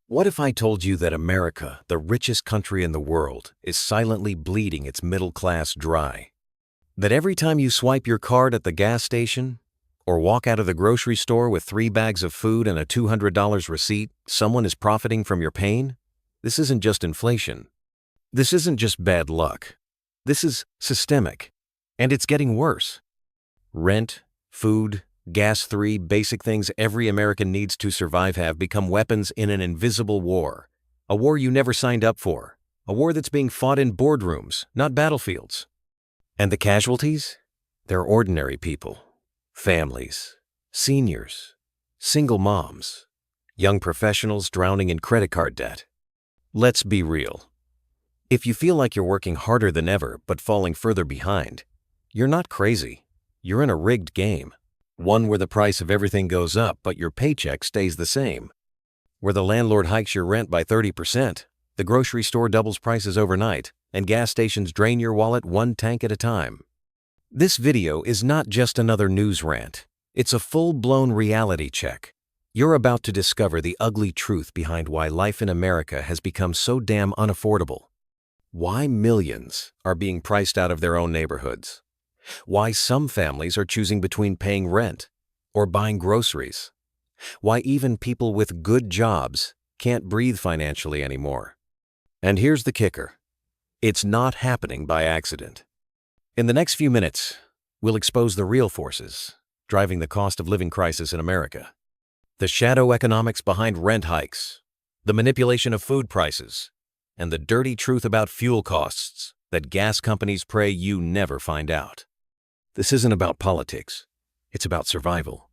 What if I told you that America, the richest country in the world, is silently bleeding its middle class dry? That every time you swipe your card at the gas station or walk out of the grocery store with 3 bags of food and a $200 receipt, someone is profiting from your pain? This isn't just inflation. This isn't just bad luck. This is systemic, and it's getting worse. Rent, food, gas, 3 basic things every American needs to survive have become weapons in an invisible war. A war you never signed up for. A war that's being fought in boardrooms, not battlefields. And the casualties? They're ordinary people. Families, seniors, single moms, young professionals drowning in credit card debt. Let's be real. If you feel like you're working harder than ever but falling further behind, you're not crazy. You're in a rigged game. One where the price of everything goes up but your paycheck stays the same. Where the landlord hikes your rent by 30%, the grocery store doubles prices overnight, and gas stations drain your wallet 1 tank at a time. This video is not just another news rant. It's a full-blown reality check. You're about to discover the ugly truth behind why life in America has become so damn unaffordable. Why millions are being priced out of their own neighborhoods. Why some families are choosing between paying rent or buying groceries. Why even people with good jobs can't breathe financially anymore. And here's the kicker. It's not happening by accident. In the next few minutes, we'll expose the real forces driving the cost of living crisis in America. The shadow economics behind rent hikes, the manipulation of food prices, and the dirty truth about fuel costs that gas companies pray you never find out. This isn't about politics. It's about survival.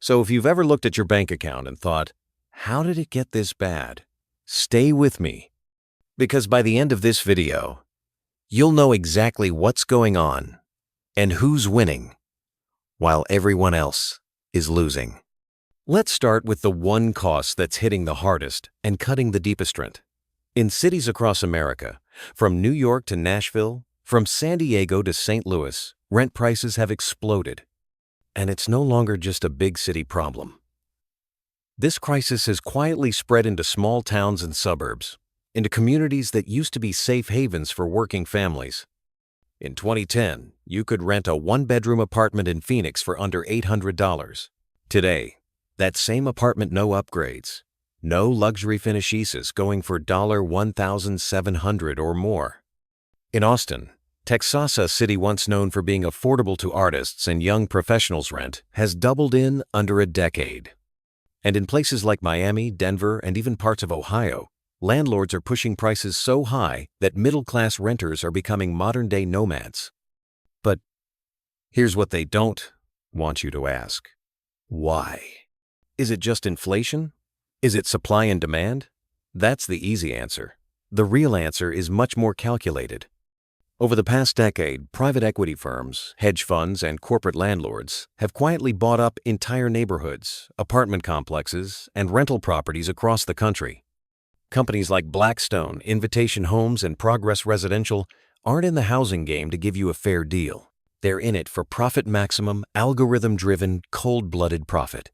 So if you've ever looked at your bank account and thought, how did it get this bad? Stay with me. Because by the end of this video, you'll know exactly what's going on and who's winning while everyone else is losing. Let's start with the one cost that's hitting the hardest and cutting the deepest rent. In cities across America, from New York to Nashville, from San Diego to St. Louis, rent prices have exploded. And it's no longer just a big city problem. This crisis has quietly spread into small towns and suburbs, into communities that used to be safe havens for working families. In 2010, you could rent a 1-bedroom apartment in Phoenix for under $800. Today, that same apartment, no upgrades, no luxury finishes, going for $1,700 or more. In Austin, Texas, a city once known for being affordable to artists and young professionals, rent has doubled in under a decade. And in places like Miami, Denver, and even parts of Ohio, landlords are pushing prices so high that middle-class renters are becoming modern-day nomads. But here's what they don't want you to ask. Why? Is it just inflation? Is it supply and demand? That's the easy answer. The real answer is much more calculated. Over the past decade, private equity firms, hedge funds, and corporate landlords have quietly bought up entire neighborhoods, apartment complexes, and rental properties across the country. Companies like Blackstone, Invitation Homes, and Progress Residential aren't in the housing game to give you a fair deal. They're in it for profit maximum, algorithm-driven, cold-blooded profit.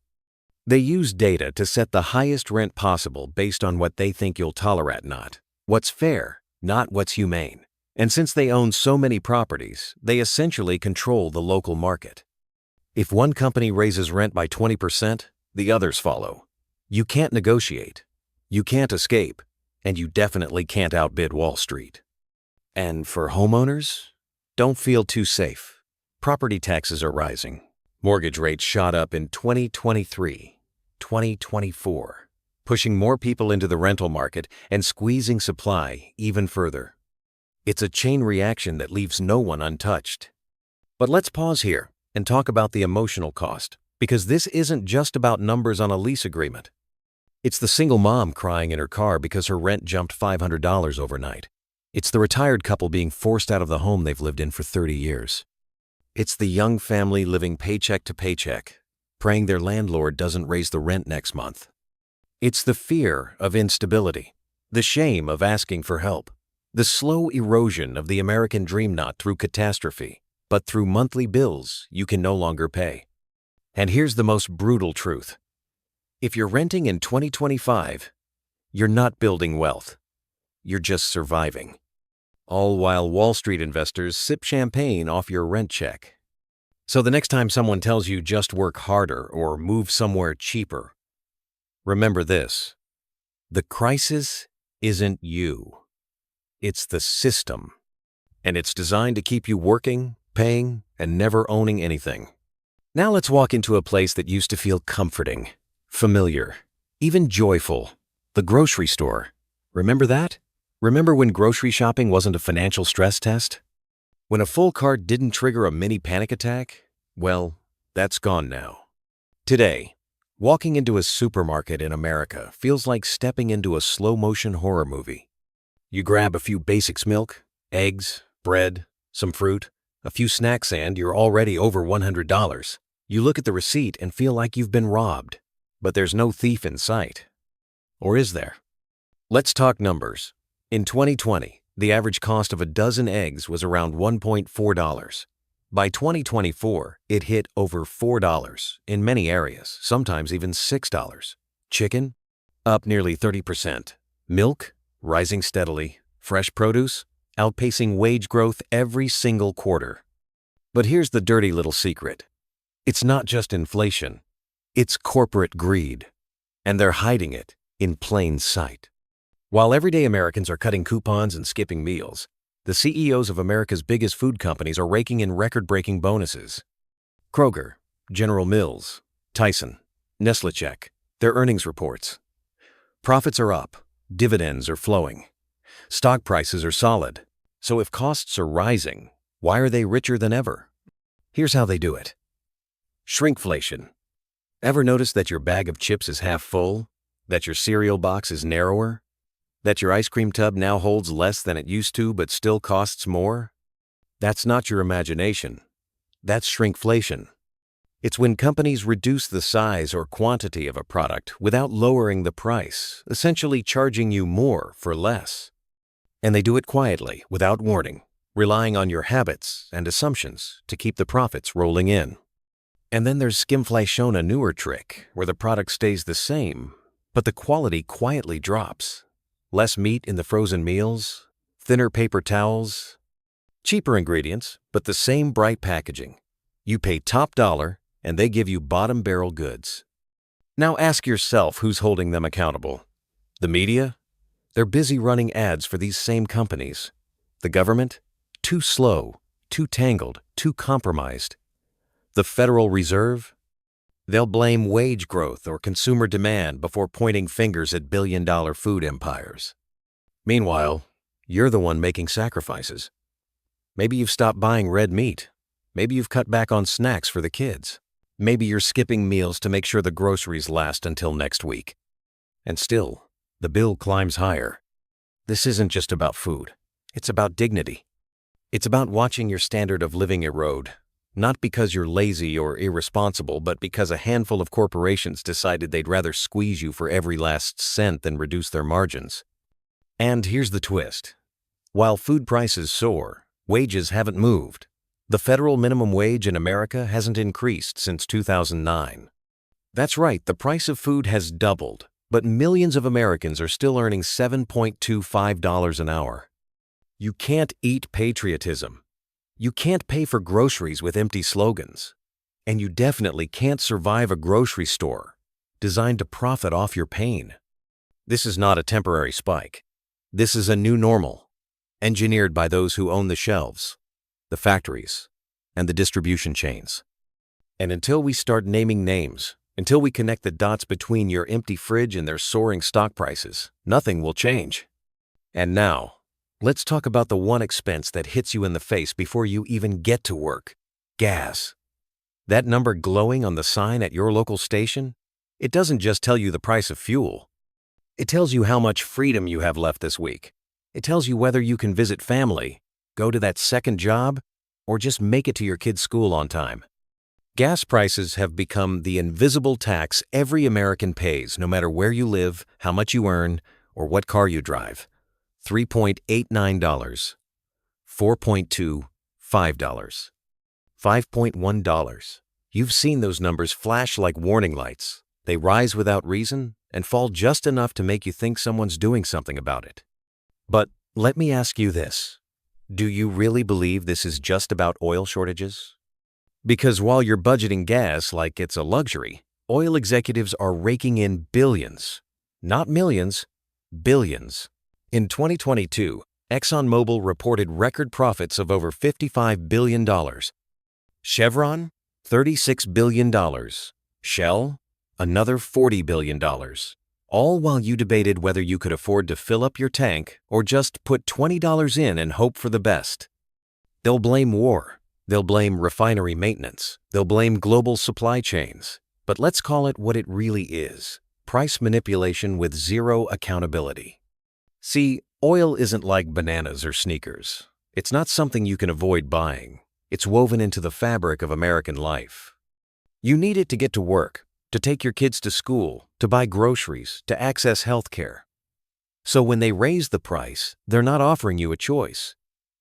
They use data to set the highest rent possible based on what they think you'll tolerate, not what's fair, not what's humane. And since they own so many properties, they essentially control the local market. If one company raises rent by 20%, the others follow. You can't negotiate. You can't escape, and you definitely can't outbid Wall Street. And for homeowners, don't feel too safe. Property taxes are rising. Mortgage rates shot up in 2023, 2024, pushing more people into the rental market and squeezing supply even further. It's a chain reaction that leaves no one untouched. But let's pause here and talk about the emotional cost, because this isn't just about numbers on a lease agreement. It's the single mom crying in her car because her rent jumped $500 overnight. It's the retired couple being forced out of the home they've lived in for 30 years. It's the young family living paycheck to paycheck, praying their landlord doesn't raise the rent next month. It's the fear of instability, the shame of asking for help, the slow erosion of the American dream, not through catastrophe, but through monthly bills you can no longer pay. And here's the most brutal truth. If you're renting in 2025, You're not building wealth. You're just surviving. All while Wall Street investors sip champagne off your rent check. So the next time someone tells you just work harder or move somewhere cheaper, remember this: the crisis isn't you. It's the system. And it's designed to keep you working, paying, and never owning anything. Now let's walk into a place that used to feel comforting, familiar, even joyful. The grocery store. Remember that? Remember when grocery shopping wasn't a financial stress test? When a full cart didn't trigger a mini panic attack? Well, that's gone now. Today, walking into a supermarket in America feels like stepping into a slow-motion horror movie. You grab a few basics: milk, eggs, bread, some fruit, a few snacks, and you're already over $100. You look at the receipt and feel like you've been robbed, but there's no thief in sight. Or is there? Let's talk numbers. In 2020, the average cost of a dozen eggs was around $1.4. By 2024, it hit over $4 in many areas, sometimes even $6. Chicken? Up nearly 30%. Milk? Rising steadily. Fresh produce? Outpacing wage growth every single quarter. But here's the dirty little secret. It's not just inflation. It's corporate greed. And they're hiding it in plain sight. While everyday Americans are cutting coupons and skipping meals, the CEOs of America's biggest food companies are raking in record-breaking bonuses. Kroger, General Mills, Tyson, Nestle check their earnings reports. Profits are up, dividends are flowing, stock prices are solid. So if costs are rising, why are they richer than ever? Here's how they do it. Shrinkflation. Ever notice that your bag of chips is half full? That your cereal box is narrower? That your ice cream tub now holds less than it used to but still costs more? That's not your imagination. That's shrinkflation. It's when companies reduce the size or quantity of a product without lowering the price, essentially charging you more for less. And they do it quietly, without warning, relying on your habits and assumptions to keep the profits rolling in. And then there's skimflation, a newer trick, where the product stays the same, but the quality quietly drops. Less meat in the frozen meals, thinner paper towels, cheaper ingredients, but the same bright packaging. You pay top dollar, and they give you bottom barrel goods. Now ask yourself who's holding them accountable. The media? They're busy running ads for these same companies. The government? Too slow, too tangled, too compromised. The Federal Reserve? They'll blame wage growth or consumer demand before pointing fingers at billion-dollar food empires. Meanwhile, you're the one making sacrifices. Maybe you've stopped buying red meat. Maybe you've cut back on snacks for the kids. Maybe you're skipping meals to make sure the groceries last until next week. And still, the bill climbs higher. This isn't just about food. It's about dignity. It's about watching your standard of living erode. Not because you're lazy or irresponsible, but because a handful of corporations decided they'd rather squeeze you for every last cent than reduce their margins. And here's the twist. While food prices soar, wages haven't moved. The federal minimum wage in America hasn't increased since 2009. That's right, the price of food has doubled, but millions of Americans are still earning $7.25 an hour. You can't eat patriotism. You can't pay for groceries with empty slogans. And you definitely can't survive a grocery store designed to profit off your pain. This is not a temporary spike. This is a new normal, engineered by those who own the shelves, the factories, and the distribution chains. And until we start naming names, until we connect the dots between your empty fridge and their soaring stock prices, nothing will change. And now, let's talk about the one expense that hits you in the face before you even get to work: gas. That number glowing on the sign at your local station? It doesn't just tell you the price of fuel. It tells you how much freedom you have left this week. It tells you whether you can visit family, go to that second job, or just make it to your kid's school on time. Gas prices have become the invisible tax every American pays, no matter where you live, how much you earn, or what car you drive. $3.89, $4.2, $5, $5.1. You've seen those numbers flash like warning lights. They rise without reason, and fall just enough to make you think someone's doing something about it. But let me ask you this. Do you really believe this is just about oil shortages? Because while you're budgeting gas like it's a luxury, oil executives are raking in billions, not millions, billions. In 2022, ExxonMobil reported record profits of over $55 billion. Chevron, $36 billion. Shell, another $40 billion. All while you debated whether you could afford to fill up your tank or just put $20 in and hope for the best. They'll blame war. They'll blame refinery maintenance. They'll blame global supply chains. But let's call it what it really is: price manipulation with zero accountability. See, oil isn't like bananas or sneakers. It's not something you can avoid buying. It's woven into the fabric of American life. You need it to get to work, to take your kids to school, to buy groceries, to access health care. So when they raise the price, they're not offering you a choice.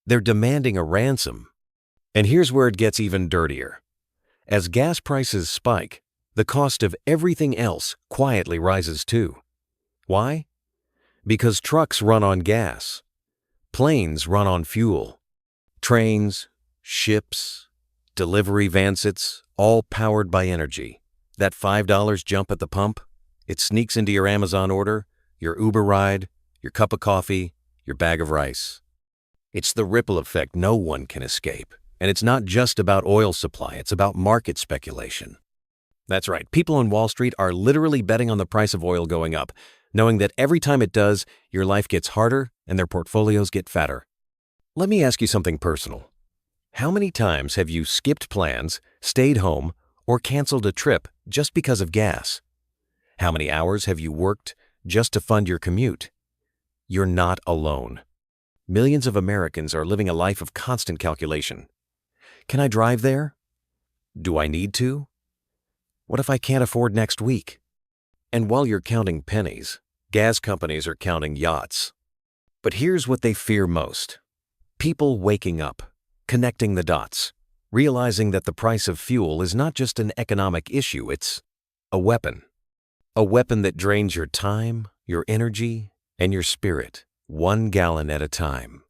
They're demanding a ransom. And here's where it gets even dirtier. As gas prices spike, the cost of everything else quietly rises too. Why? Because trucks run on gas. Planes run on fuel. Trains, ships, delivery vansits, all powered by energy. That $5 jump at the pump, it sneaks into your Amazon order, your Uber ride, your cup of coffee, your bag of rice. It's the ripple effect no one can escape. And it's not just about oil supply, it's about market speculation. That's right, people on Wall Street are literally betting on the price of oil going up, knowing that every time it does, your life gets harder and their portfolios get fatter. Let me ask you something personal. How many times have you skipped plans, stayed home, or canceled a trip just because of gas? How many hours have you worked just to fund your commute? You're not alone. Millions of Americans are living a life of constant calculation. Can I drive there? Do I need to? What if I can't afford next week? And while you're counting pennies, gas companies are counting yachts. But here's what they fear most: people waking up, connecting the dots, realizing that the price of fuel is not just an economic issue, it's a weapon. A weapon that drains your time, your energy, and your spirit, 1 gallon at a time.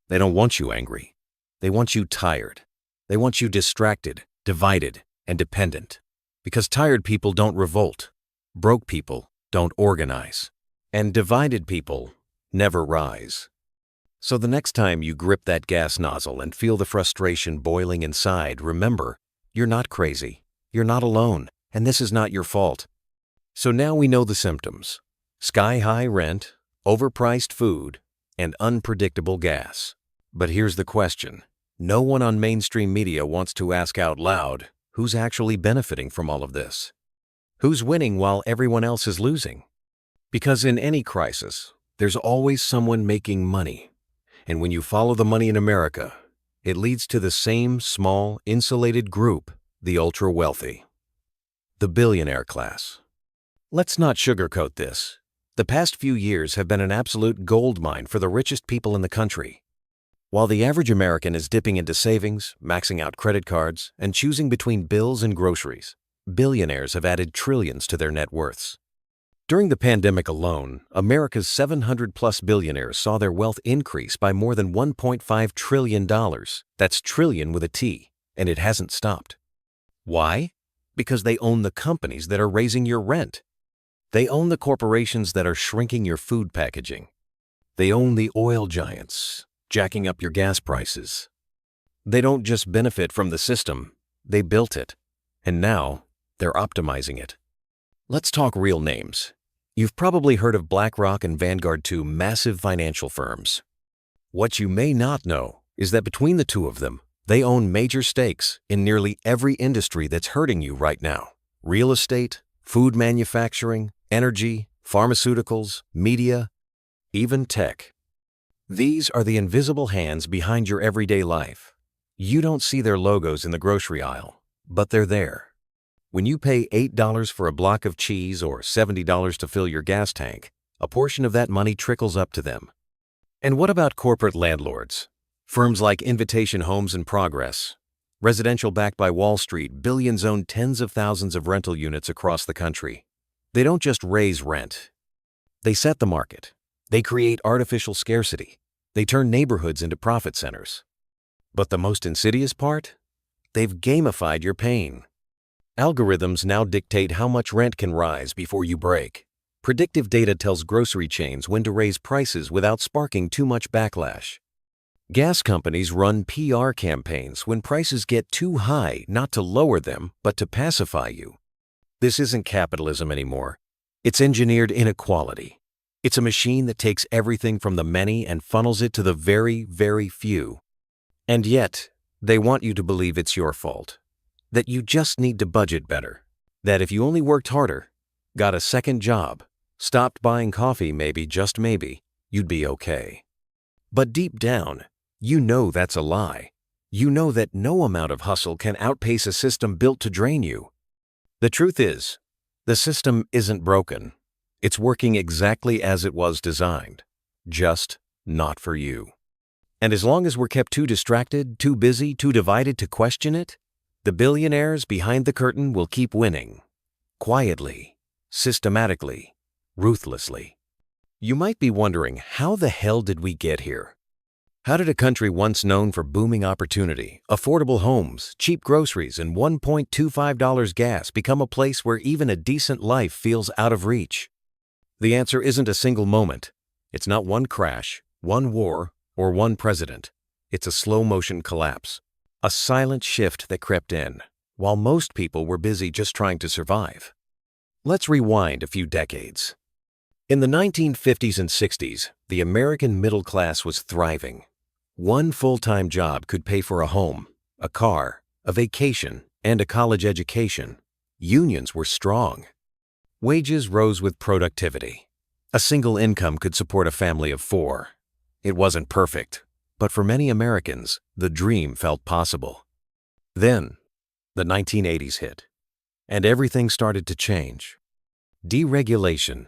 They don't want you angry. They want you tired. They want you distracted, divided, and dependent. Because tired people don't revolt, broke people don't organize, and divided people never rise. So the next time you grip that gas nozzle and feel the frustration boiling inside, remember, you're not crazy, you're not alone, and this is not your fault. So now we know the symptoms: sky-high rent, overpriced food, and unpredictable gas. But here's the question. No one on mainstream media wants to ask out loud, who's actually benefiting from all of this? Who's winning while everyone else is losing? Because in any crisis, there's always someone making money. And when you follow the money in America, it leads to the same small, insulated group, the ultra-wealthy. The billionaire class. Let's not sugarcoat this. The past few years have been an absolute goldmine for the richest people in the country. While the average American is dipping into savings, maxing out credit cards, and choosing between bills and groceries, billionaires have added trillions to their net worths. During the pandemic alone, America's 700-plus billionaires saw their wealth increase by more than $1.5 trillion. That's trillion with a T, and it hasn't stopped. Why? Because they own the companies that are raising your rent. They own the corporations that are shrinking your food packaging. They own the oil giants, jacking up your gas prices. They don't just benefit from the system, they built it, and now they're optimizing it. Let's talk real names. You've probably heard of BlackRock and Vanguard, two massive financial firms. What you may not know is that between the two of them, they own major stakes in nearly every industry that's hurting you right now. Real estate, food manufacturing, energy, pharmaceuticals, media, even tech. These are the invisible hands behind your everyday life. You don't see their logos in the grocery aisle, but they're there. When you pay $8 for a block of cheese or $70 to fill your gas tank, a portion of that money trickles up to them. And what about corporate landlords? Firms like Invitation Homes and Progress, residential backed by Wall Street, billions own tens of thousands of rental units across the country. They don't just raise rent. They set the market. They create artificial scarcity. They turn neighborhoods into profit centers. But the most insidious part? They've gamified your pain. Algorithms now dictate how much rent can rise before you break. Predictive data tells grocery chains when to raise prices without sparking too much backlash. Gas companies run PR campaigns when prices get too high, not to lower them, but to pacify you. This isn't capitalism anymore. It's engineered inequality. It's a machine that takes everything from the many and funnels it to the very, very few. And yet, they want you to believe it's your fault. That you just need to budget better. That if you only worked harder, got a second job, stopped buying coffee maybe, just maybe, you'd be okay. But deep down, you know that's a lie. You know that no amount of hustle can outpace a system built to drain you. The truth is, the system isn't broken. It's working exactly as it was designed, just not for you. And as long as we're kept too distracted, too busy, too divided to question it, the billionaires behind the curtain will keep winning. Quietly, systematically, ruthlessly. You might be wondering, how the hell did we get here? How did a country once known for booming opportunity, affordable homes, cheap groceries, and $1.25 gas become a place where even a decent life feels out of reach? The answer isn't a single moment. It's not one crash, one war, or one president. It's a slow-motion collapse, a silent shift that crept in, while most people were busy just trying to survive. Let's rewind a few decades. In the 1950s and 60s, the American middle class was thriving. One full-time job could pay for a home, a car, a vacation, and a college education. Unions were strong. Wages rose with productivity. A single income could support a family of 4. It wasn't perfect, but for many Americans, the dream felt possible. Then, the 1980s hit, and everything started to change. Deregulation,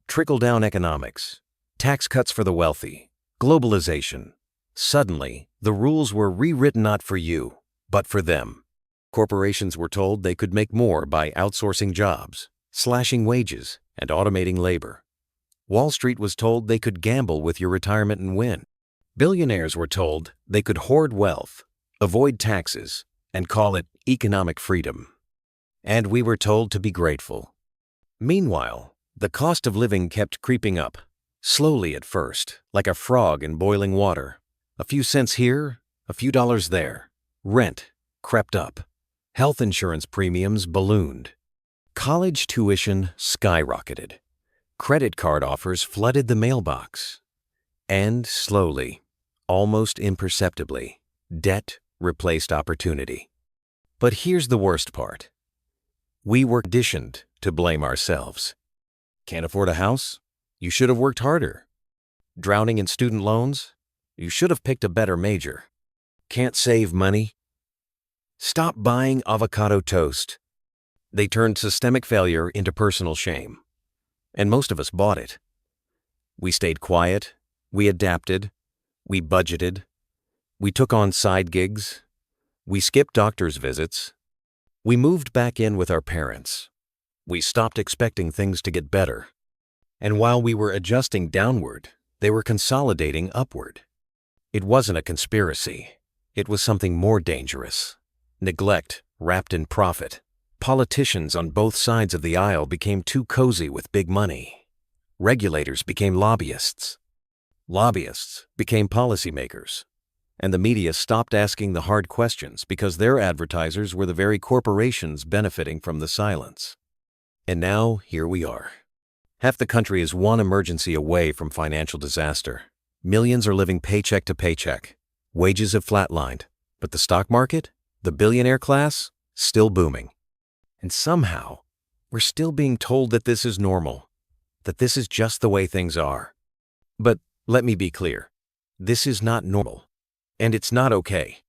trickle-down economics, tax cuts for the wealthy, globalization. Suddenly, the rules were rewritten not for you, but for them. Corporations were told they could make more by outsourcing jobs, slashing wages, and automating labor. Wall Street was told they could gamble with your retirement and win. Billionaires were told they could hoard wealth, avoid taxes, and call it economic freedom. And we were told to be grateful. Meanwhile, the cost of living kept creeping up, slowly at first, like a frog in boiling water. A few cents here, a few dollars there. Rent crept up. Health insurance premiums ballooned. College tuition skyrocketed. Credit card offers flooded the mailbox. And slowly, almost imperceptibly, debt replaced opportunity. But here's the worst part. We were conditioned to blame ourselves. Can't afford a house? You should have worked harder. Drowning in student loans? You should have picked a better major. Can't save money? Stop buying avocado toast. They turned systemic failure into personal shame. And most of us bought it. We stayed quiet. We adapted. We budgeted. We took on side gigs. We skipped doctor's visits. We moved back in with our parents. We stopped expecting things to get better. And while we were adjusting downward, they were consolidating upward. It wasn't a conspiracy. It was something more dangerous. Neglect wrapped in profit. Politicians on both sides of the aisle became too cozy with big money. Regulators became lobbyists. Lobbyists became policymakers. And the media stopped asking the hard questions because their advertisers were the very corporations benefiting from the silence. And now, here we are. Half the country is one emergency away from financial disaster. Millions are living paycheck to paycheck. Wages have flatlined. But the stock market, the billionaire class, still booming. And somehow, we're still being told that this is normal, that this is just the way things are. But let me be clear. This is not normal. And it's not okay.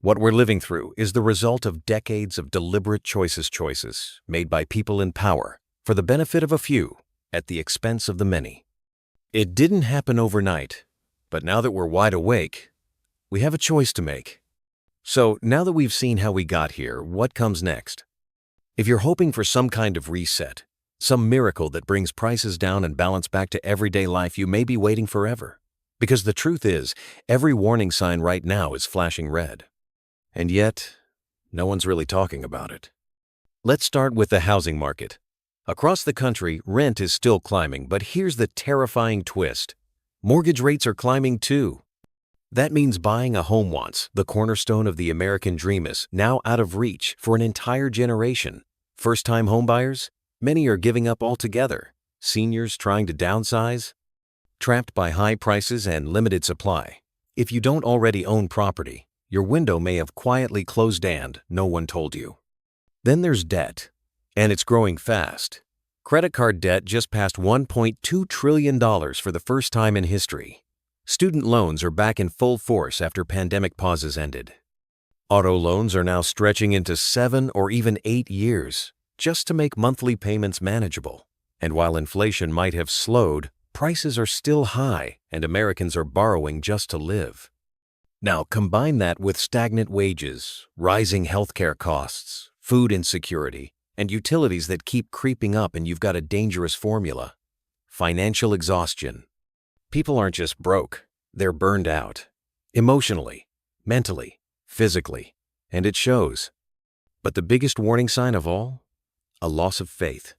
What we're living through is the result of decades of deliberate choices made by people in power for the benefit of a few at the expense of the many. It didn't happen overnight, but now that we're wide awake, we have a choice to make. So now that we've seen how we got here, what comes next? If you're hoping for some kind of reset, Some miracle that brings prices down and balance back to everyday life you may be waiting forever. Because the truth is, every warning sign right now is flashing red. And yet, no one's really talking about it. Let's start with the housing market. Across the country, rent is still climbing, but here's the terrifying twist. Mortgage rates are climbing too. That means buying a home once, the cornerstone of the American dream, is now out of reach for an entire generation. First-time homebuyers? Many are giving up altogether. Seniors trying to downsize? Trapped by high prices and limited supply. If you don't already own property, your window may have quietly closed and no one told you. Then there's debt, and it's growing fast. Credit card debt just passed $1.2 trillion for the first time in history. Student loans are back in full force after pandemic pauses ended. Auto loans are now stretching into 7 or even 8 years just to make monthly payments manageable. And while inflation might have slowed, prices are still high and Americans are borrowing just to live. Now combine that with stagnant wages, rising healthcare costs, food insecurity, and utilities that keep creeping up, and you've got a dangerous formula: financial exhaustion. People aren't just broke, they're burned out. Emotionally, mentally, physically, and it shows. But the biggest warning sign of all? A loss of faith.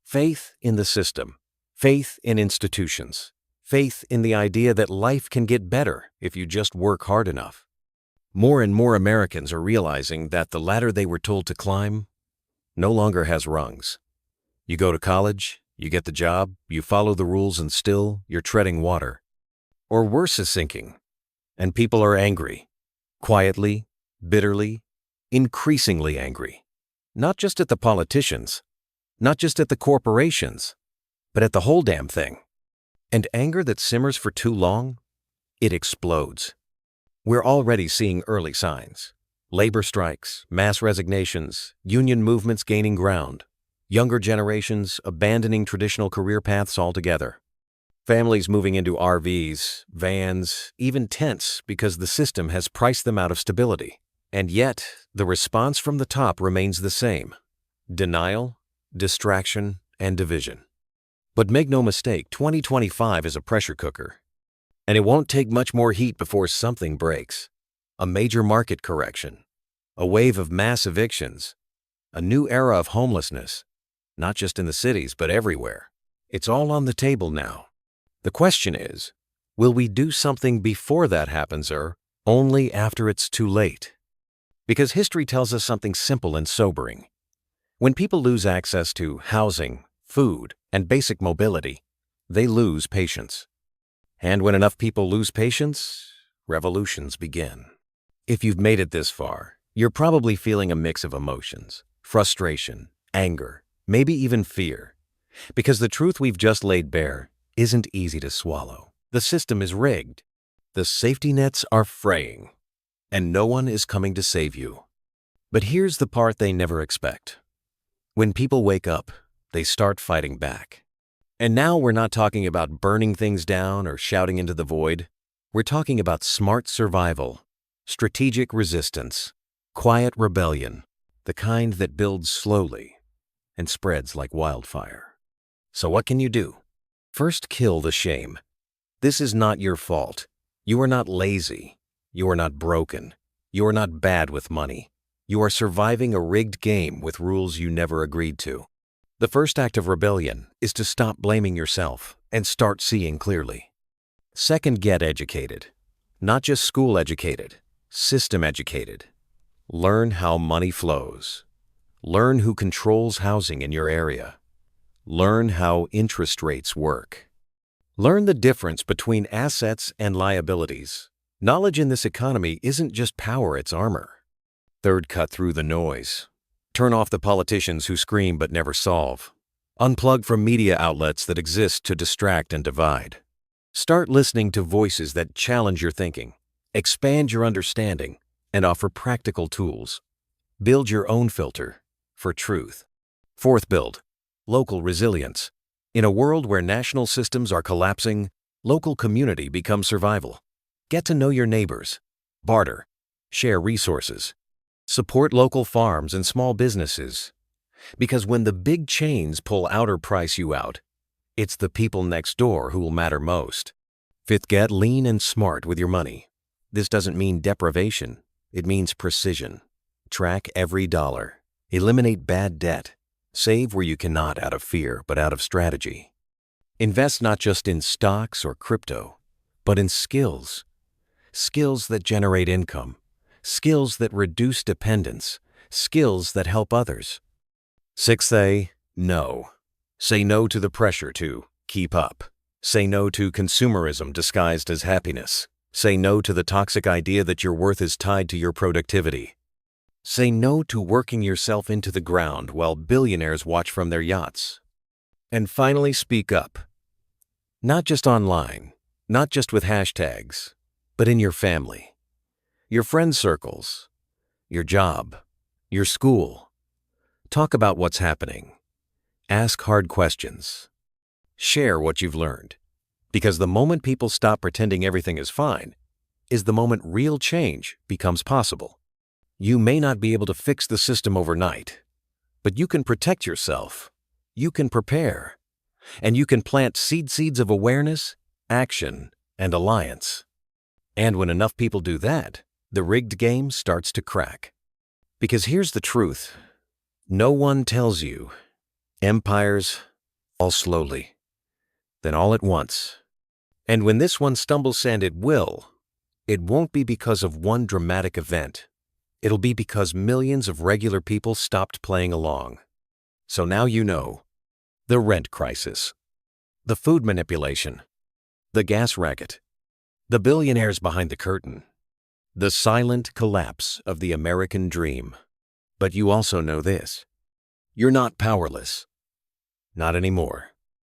Faith in the system, faith in institutions, faith in the idea that life can get better if you just work hard enough. More and more Americans are realizing that the ladder they were told to climb no longer has rungs. You go to college, you get the job, you follow the rules, and still you're treading water. Or worse is sinking. And people are angry. Quietly, bitterly, increasingly angry. Not just at the politicians, not just at the corporations, but at the whole damn thing. And anger that simmers for too long, it explodes. We're already seeing early signs. Labor strikes, mass resignations, union movements gaining ground, younger generations abandoning traditional career paths altogether. Families moving into RVs, vans, even tents because the system has priced them out of stability. And yet, the response from the top remains the same: denial, distraction, and division. But make no mistake, 2025 is a pressure cooker. And it won't take much more heat before something breaks. A major market correction, a wave of mass evictions, a new era of homelessness, not just in the cities, but everywhere. It's all on the table now. The question is, will we do something before that happens, or only after it's too late? Because history tells us something simple and sobering. When people lose access to housing, food, and basic mobility, they lose patience. And when enough people lose patience, revolutions begin. If you've made it this far, you're probably feeling a mix of emotions: frustration, anger, maybe even fear. Because the truth we've just laid bare isn't easy to swallow. The system is rigged. The safety nets are fraying. And no one is coming to save you. But here's the part they never expect. When people wake up, they start fighting back. And now we're not talking about burning things down or shouting into the void. We're talking about smart survival, strategic resistance, quiet rebellion, the kind that builds slowly and spreads like wildfire. So what can you do? First, kill the shame. This is not your fault. You are not lazy. You are not broken. You are not bad with money. You are surviving a rigged game with rules you never agreed to. The first act of rebellion is to stop blaming yourself and start seeing clearly. Second, get educated. Not just school educated, system educated. Learn how money flows. Learn who controls housing in your area. Learn how interest rates work. Learn the difference between assets and liabilities. Knowledge in this economy isn't just power, it's armor. Third, cut through the noise. Turn off the politicians who scream but never solve. Unplug from media outlets that exist to distract and divide. Start listening to voices that challenge your thinking, expand your understanding, and offer practical tools. Build your own filter for truth. Fourth, build local resilience. In a world where national systems are collapsing, local community becomes survival. Get to know your neighbors. Barter. Share resources. Support local farms and small businesses. Because when the big chains pull out or price you out, it's the people next door who will matter most. Fifth, get lean and smart with your money. This doesn't mean deprivation. It means precision. Track every dollar. Eliminate bad debt. Save where you cannot out of fear, but out of strategy. Invest not just in stocks or crypto, but in skills. Skills that generate income. Skills that reduce dependence. Skills that help others. Sixth, say no. Say no to the pressure to keep up. Say no to consumerism disguised as happiness. Say no to the toxic idea that your worth is tied to your productivity. Say no to working yourself into the ground while billionaires watch from their yachts. And finally, speak up. Not just online, not just with hashtags, but in your family, your friend circles, your job, your school. Talk about what's happening. Ask hard questions. Share what you've learned. Because the moment people stop pretending everything is fine is the moment real change becomes possible. You may not be able to fix the system overnight, but you can protect yourself. You can prepare. And you can plant seeds of awareness, action, and alliance. And when enough people do that, the rigged game starts to crack. Because here's the truth. No one tells you. Empires fall slowly, then all at once. And when this one stumbles, and it will, it won't be because of one dramatic event. It'll be because millions of regular people stopped playing along. So now you know. The rent crisis, the food manipulation, the gas racket, the billionaires behind the curtain, the silent collapse of the American dream. But you also know this. You're not powerless. Not anymore.